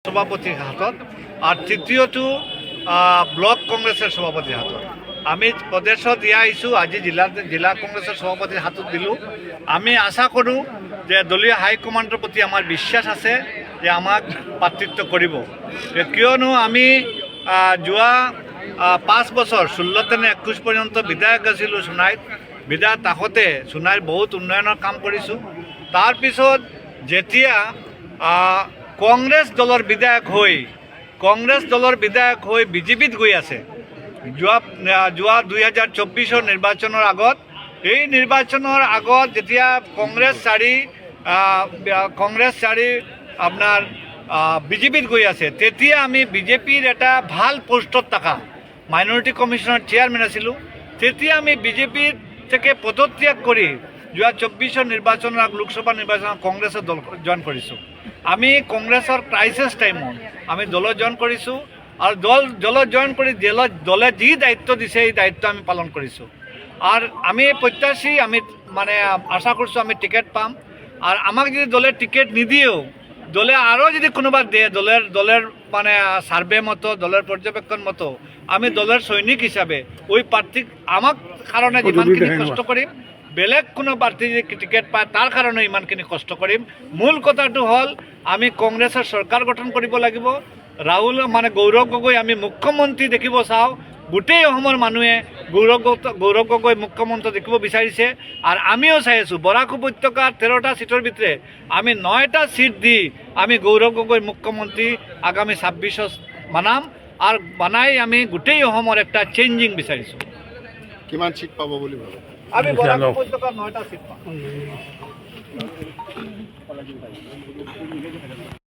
সভাপতির হাতত আর তৃতীয়টো ব্লক কংগ্রেসের সভাপতির হাতত। আমি প্রদেশত দিয়া আইছোঁ, আজি জিলা কংগ্রেসের সভাপতির হাতত দিলোঁ। আমি আশা কৰোঁ যে দলীয় হাইকমাণ্ডৰ প্ৰতি আমাৰ বিশ্বাস আছে যে আমাক প্ৰাৰ্থিত্ব কৰিব, কিয়নো আমি যোৱা 5 বছৰ 16 নে 21 পৰ্যন্ত বিধায়ক আছিলোঁ সোণাইত। বিধায়ক থাকোঁতে সোণাইৰ বহুত উন্নয়নৰ কাম কৰিছোঁ। তাৰপিছত যেতিয়া কংগ্ৰেছ দলৰ বিধায়ক হৈ বিজেপিত গৈ আছে, যোৱা 2024 নিৰ্বাচনৰ আগত, এই নিৰ্বাচনৰ আগত যেতিয়া কংগ্ৰেছ চাৰি আপোনাৰ বিজেপিত গৈ আছে, তেতিয়া আমি বিজেপিৰ এটা ভাল পোষ্টত থকা মাইনৰিটি কমিশ্যনৰ চেয়াৰমেন আছিলোঁ। তেতিয়া আমি বিজেপিৰ থেকে পদত্যাগ কৰি যোৱা 24 নিৰ্বাচনৰ লোকসভা নিৰ্বাচনত কংগ্ৰেছৰ দল জইন কৰিছোঁ। আমি কংগ্ৰেছৰ ক্ৰাইচিছ টাইমত আমি দলত জইন কৰিছোঁ আৰু দলত জইন কৰি দলে যি দায়িত্ব দিছে এই দায়িত্ব আমি পালন কৰিছোঁ। আর আমি প্রত্যাশী, আমি মানে আশা করছো আমি টিকিট পাম। আর আমাক যদি দলে টিকিট নিদিয়েও, দলে আরও যদি কোনোবা দিয়ে দলের মানে সার্ভে মতো, দলের পর্যবেক্ষণ মতো, আমি দলের সৈনিক হিসাবে ওই প্রার্থী আমার কারণে যিমানখিনি কষ্ট কৰিম, বেলেগ কোনো প্ৰাৰ্থী যদি টিকিট পায় তাৰ কাৰণে ইমানখিনি কষ্ট কৰিম। মূল কথাটো হ'ল আমি কংগ্ৰেছৰ চৰকাৰ গঠন কৰিব লাগিব। গৌৰৱ গগৈ আমি মুখ্যমন্ত্ৰী দেখিব চাওঁ। গোটেই অসমৰ মানুহে গৌৰৱ গগৈ মুখ্যমন্ত্ৰী দেখিব বিচাৰিছে। আৰ আমিও চাই আছোঁ বৰাক উপত্যকাৰ 13টা সিটৰ ভিতৰে আমি 9টা সিট দি আমি গৌৰৱ গগৈ মুখ্যমন্ত্ৰী আগামী 26 বানাম। আৰ বানাই আমি গোটেই অসমৰ একটা চেঞ্জিং বিচাৰিছোঁ। কিমান সিট পাব বুলি ভাবে? আমি বৰাক উপত্যকাৰ 9টা সিট পাম।